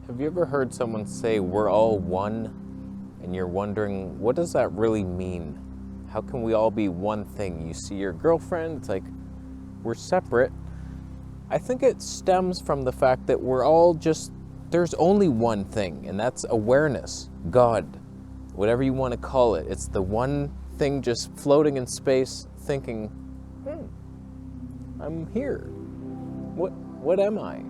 Have you ever heard someone say, we're all one? And you're wondering, what does that really mean? How can we all be one thing? You see your girlfriend, it's like, we're separate. I think it stems from the fact that we're all just, there's only one thing, and that's awareness, God, whatever you want to call it. It's the one thing just floating in space, thinking, I'm here. What am I?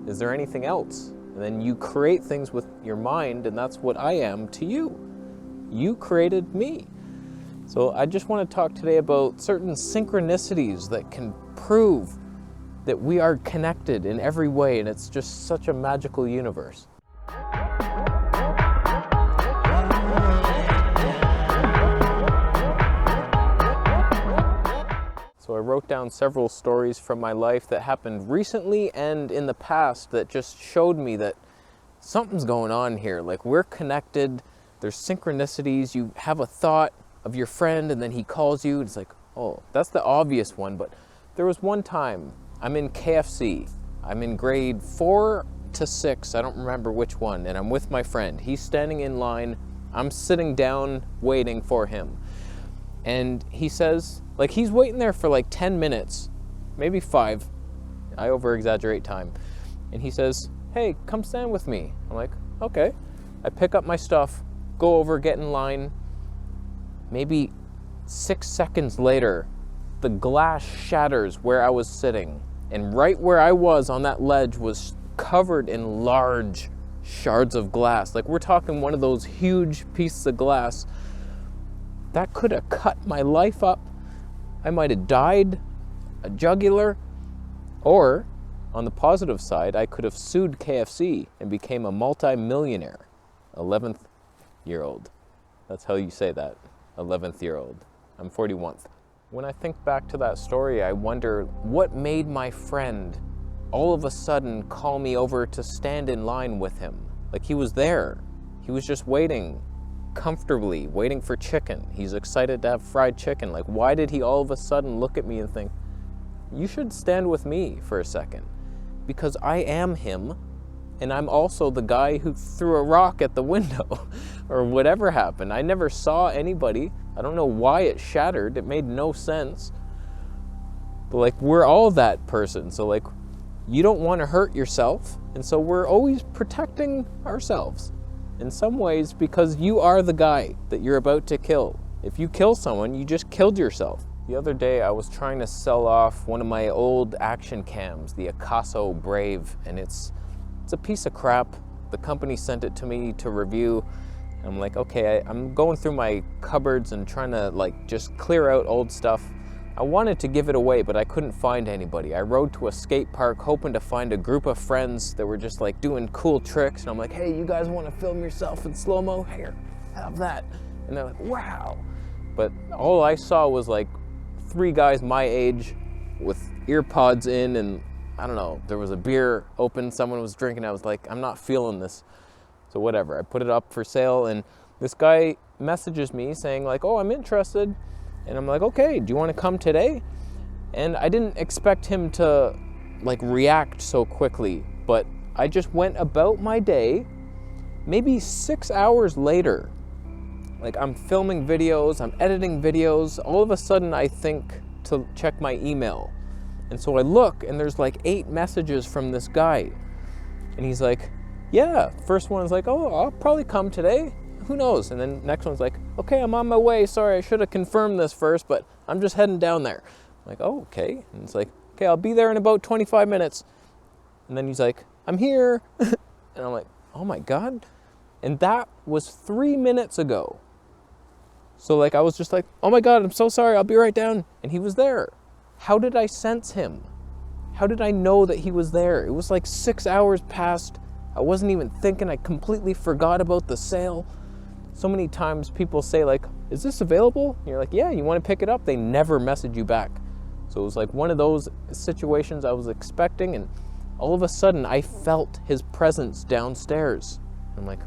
Is there anything else? And then you create things with your mind, and that's what I am to you. You created me. So I just want to talk today about certain synchronicities that can prove that we are connected in every way, and it's just such a magical universe. So I wrote down several stories from my life that happened recently and in the past that just showed me that something's going on here. Like, we're connected, there's synchronicities, you have a thought of your friend and then he calls you, it's like, oh, that's the obvious one. But there was one time, I'm in KFC, I'm in grade 4 to 6, I don't remember which one, and I'm with my friend. He's standing in line, I'm sitting down waiting for him. And he says, like, he's waiting there for like 10 minutes, maybe 5. I over-exaggerate time. And he says, hey, come stand with me. I'm like, okay. I pick up my stuff, go over, get in line. Maybe 6 seconds later, the glass shatters where I was sitting. And right where I was on that ledge was covered in large shards of glass. Like, we're talking one of those huge pieces of glass. That could have cut my life up. I might have died, a jugular, or on the positive side, I could have sued KFC and became a multi-millionaire. 11th year old. That's how you say that, 11th year old. I'm 41th. When I think back to that story, I wonder what made my friend all of a sudden call me over to stand in line with him. Like, he was there. He was just waiting comfortably, waiting for chicken. He's excited to have fried chicken. Like, why did he all of a sudden look at me and think, you should stand with me for a second? Because I am him, and I'm also the guy who threw a rock at the window or whatever happened. I never saw anybody. I don't know why it shattered. It made no sense. But like, we're all that person. So like, you don't want to hurt yourself. And so we're always protecting ourselves in some ways, because you are the guy that you're about to kill. If you kill someone, you just killed yourself. The other day I was trying to sell off one of my old action cams, the Akaso Brave, and it's a piece of crap. The company sent it to me to review. I'm like, okay, I'm going through my cupboards and trying to like just clear out old stuff. I wanted to give it away, but I couldn't find anybody. I rode to a skate park hoping to find a group of friends that were just like doing cool tricks. And I'm like, hey, you guys want to film yourself in slow-mo? Here, have that. And they're like, wow. But all I saw was like 3 guys my age with ear pods in, and I don't know, there was a beer open, someone was drinking. I was like, I'm not feeling this. So whatever, I put it up for sale, and this guy messages me saying like, oh, I'm interested. And I'm like, okay, do you want to come today? And I didn't expect him to like react so quickly, but I just went about my day. Maybe 6 hours later, like, I'm filming videos, I'm editing videos. All of a sudden I think to check my email. And so I look, and there's like 8 messages from this guy. And he's like, yeah, first one's like, oh, I'll probably come today. Who knows? And then next one's like, okay, I'm on my way. Sorry, I should have confirmed this first, but I'm just heading down there. I'm like, oh, okay. And it's like, okay, I'll be there in about 25 minutes. And then he's like, I'm here. And I'm like, oh my God. And that was 3 minutes ago. So like, I was just like, oh my God, I'm so sorry. I'll be right down. And he was there. How did I sense him? How did I know that he was there? It was like 6 hours past. I wasn't even thinking. I completely forgot about the sale. So many times people say like, is this available? And you're like, yeah, you want to pick it up? They never message you back. So it was like one of those situations I was expecting, and all of a sudden I felt his presence downstairs. I'm like,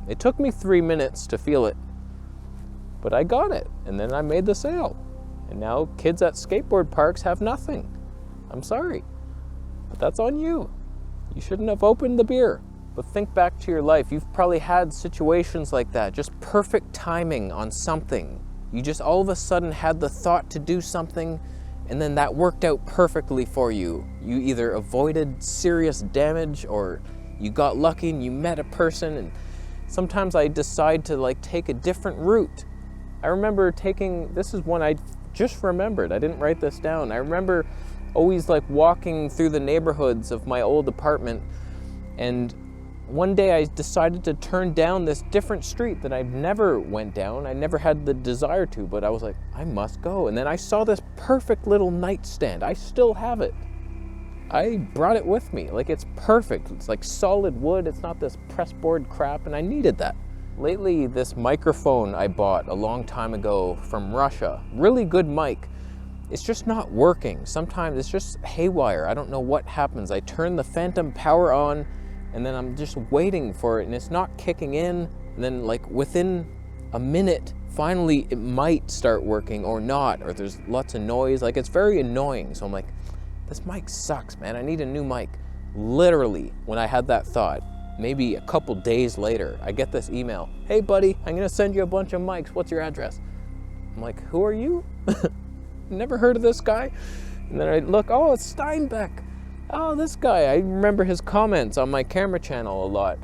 it took me 3 minutes to feel it, but I got it. And then I made the sale. And now kids at skateboard parks have nothing. I'm sorry, but that's on you. You shouldn't have opened the beer. But think back to your life. You've probably had situations like that, just perfect timing on something. You just all of a sudden had the thought to do something, and then that worked out perfectly for you. You either avoided serious damage, or you got lucky and you met a person. And sometimes I decide to like take a different route. I remember this is one I just remembered. I didn't write this down. I remember always like walking through the neighborhoods of my old apartment, and one day I decided to turn down this different street that I never went down. I never had the desire to, but I was like, I must go. And then I saw this perfect little nightstand. I still have it. I brought it with me. Like, it's perfect. It's like solid wood. It's not this pressboard crap, and I needed that. Lately, this microphone I bought a long time ago from Russia, really good mic, it's just not working. Sometimes it's just haywire. I don't know what happens. I turn the phantom power on, and then I'm just waiting for it, and it's not kicking in. And then like within a minute, finally it might start working or not, or there's lots of noise. Like, it's very annoying. So I'm like, this mic sucks, man. I need a new mic. Literally, when I had that thought, maybe a couple days later, I get this email. Hey buddy, I'm gonna send you a bunch of mics. What's your address? I'm like, who are you? Never heard of this guy. And then I look, oh, it's Steinbeck. Oh, this guy, I remember his comments on my camera channel a lot.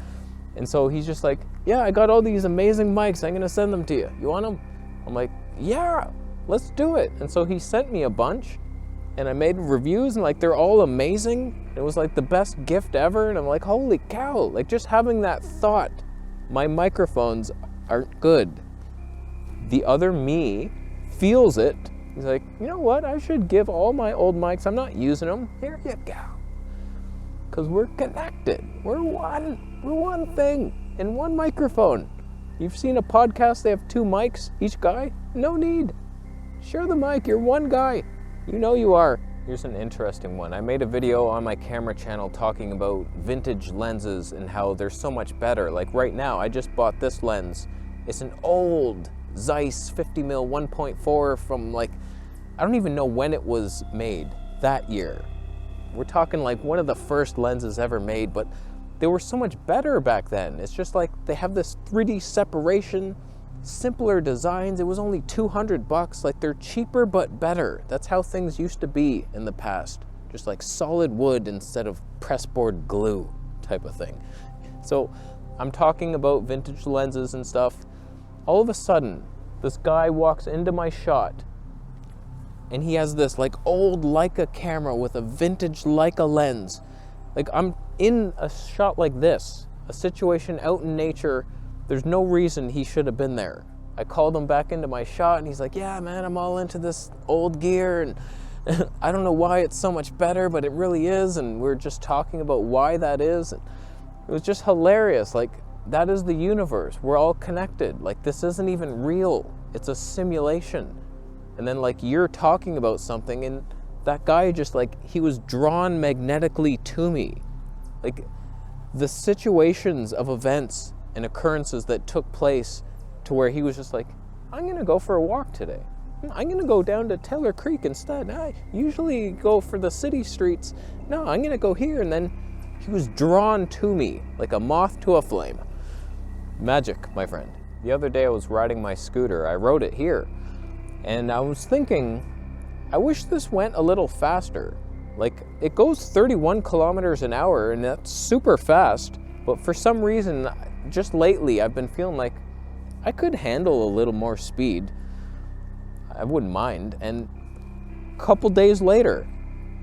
And so he's just like, yeah, I got all these amazing mics. I'm gonna send them to you. You want them? I'm like, yeah, let's do it. And so he sent me a bunch, and I made reviews, and like, they're all amazing. It was like the best gift ever. And I'm like, holy cow, like just having that thought, my microphones aren't good. The other me feels it. He's like, you know what? I should give all my old mics. I'm not using them. Here you go. Because we're connected. We're one thing in one microphone. You've seen a podcast, they have 2 mics, each guy? No need. Share the mic, you're one guy. You know you are. Here's an interesting one. I made a video on my camera channel talking about vintage lenses and how they're so much better. Like right now, I just bought this lens. It's an old Zeiss 50mm 1.4 from like, I don't even know when it was made, that year. We're talking like one of the first lenses ever made, but they were so much better back then. It's just like they have this 3D separation, simpler designs. It was only $200. Like, they're cheaper but better. That's how things used to be in the past. Just like solid wood instead of pressboard glue type of thing. So I'm talking about vintage lenses and stuff. All of a sudden, this guy walks into my shot, and he has this like old Leica camera with a vintage Leica lens. Like, I'm in a shot like this, a situation out in nature. There's no reason he should have been there. I called him back into my shot, and he's like, yeah, man, I'm all into this old gear, and I don't know why it's so much better, but it really is. And we're just talking about why that is. And it was just hilarious. Like, that is the universe. We're all connected. Like, this isn't even real. It's a simulation. And then like, you're talking about something, and that guy just like, he was drawn magnetically to me. Like, the situations of events and occurrences that took place to where he was just like, I'm gonna go for a walk today. I'm gonna go down to Taylor Creek instead. I usually go for the city streets. No, I'm gonna go here. And then he was drawn to me like a moth to a flame. Magic, my friend. The other day I was riding my scooter. I rode it here. And I was thinking, I wish this went a little faster. Like, it goes 31 kilometers an hour, and that's super fast. But for some reason, just lately, I've been feeling like I could handle a little more speed. I wouldn't mind. And a couple days later,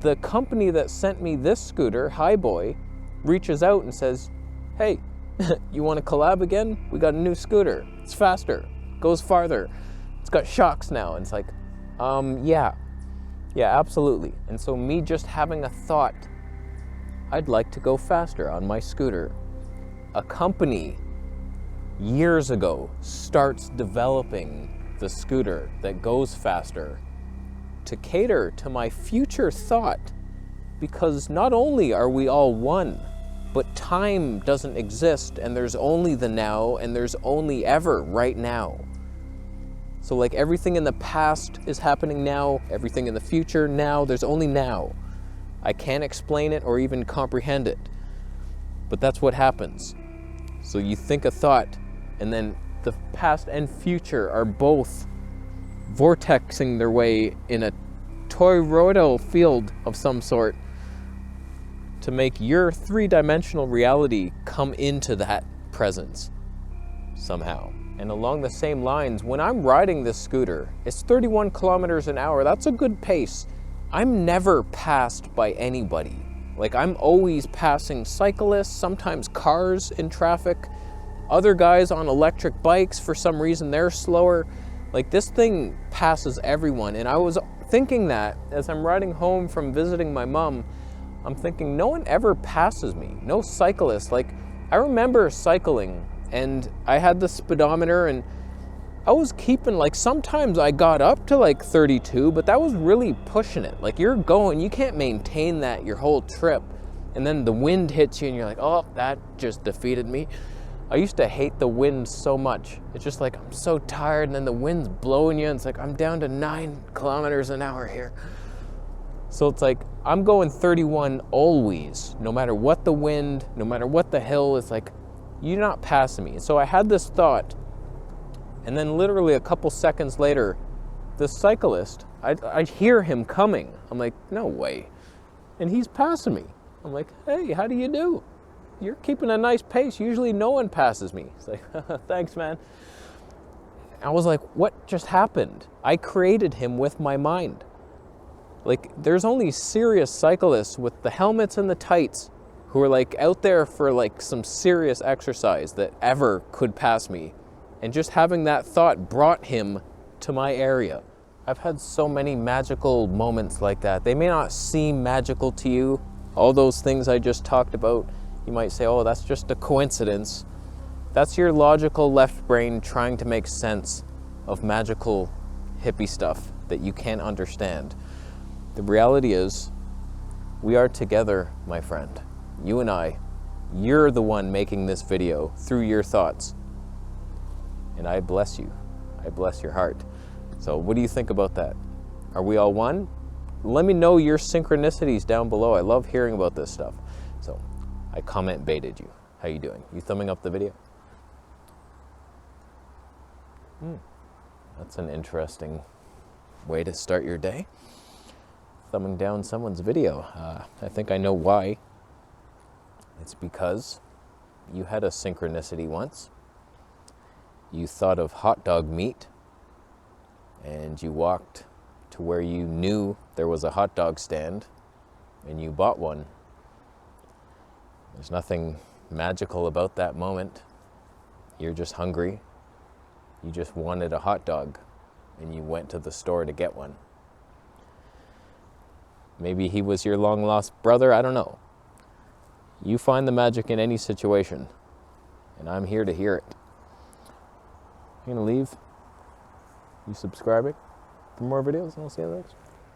the company that sent me this scooter, Highboy, reaches out and says, hey, you want to collab again? We got a new scooter. It's faster, goes farther. It's got shocks now. And it's like, yeah, absolutely. And so me just having a thought, I'd like to go faster on my scooter. A company years ago starts developing the scooter that goes faster to cater to my future thought, because not only are we all one, but time doesn't exist, and there's only the now, and there's only ever right now. So like, everything in the past is happening now, everything in the future now, there's only now. I can't explain it or even comprehend it. but that's what happens. So you think a thought, and then the past and future are both vortexing their way in a toroidal field of some sort to make your three-dimensional reality come into that presence somehow. And along the same lines, when I'm riding this scooter, it's 31 kilometers an hour. That's a good pace. I'm never passed by anybody. Like, I'm always passing cyclists, sometimes cars in traffic, other guys on electric bikes. For some reason, they're slower. Like, this thing passes everyone. And I was thinking that as I'm riding home from visiting my mom, I'm thinking, no one ever passes me. No cyclist. Like, I remember cycling, and I had the speedometer, and I was keeping, like, sometimes I got up to like 32, but that was really pushing it. Like, you're going, you can't maintain that your whole trip. And then the wind hits you and you're like, oh, that just defeated me. I used to hate the wind so much. It's just like, I'm so tired, and then the wind's blowing you, and it's like, I'm down to 9 kilometers an hour here. So it's like, I'm going 31 always, no matter what the wind, no matter what the hill. It's like, you're not passing me. So I had this thought, and then literally a couple seconds later, the cyclist, I hear him coming. I'm like, no way. And he's passing me. I'm like, hey, how do you do? You're keeping a nice pace. Usually no one passes me. He's like, thanks, man. I was like, what just happened? I created him with my mind. Like, there's only serious cyclists with the helmets and the tights who are like out there for like some serious exercise that ever could pass me. And just having that thought brought him to my area. I've had so many magical moments like that. They may not seem magical to you. All those things I just talked about, you might say, oh, that's just a coincidence. That's your logical left brain trying to make sense of magical hippie stuff that you can't understand. The reality is, we are together, my friend. You and I. You're the one making this video through your thoughts. And I bless you. I bless your heart. So what do you think about that? Are we all one? Let me know your synchronicities down below. I love hearing about this stuff. So I comment baited you. How you doing? You thumbing up the video? That's an interesting way to start your day. Thumbing down someone's video. I think I know why. It's because you had a synchronicity once. You thought of hot dog meat, and you walked to where you knew there was a hot dog stand, and you bought one. There's nothing magical about that moment. You're just hungry. You just wanted a hot dog, and you went to the store to get one. Maybe he was your long-lost brother, I don't know. You find the magic in any situation, and I'm here to hear it. I'm gonna leave. You subscribing for more videos, and I'll see you next.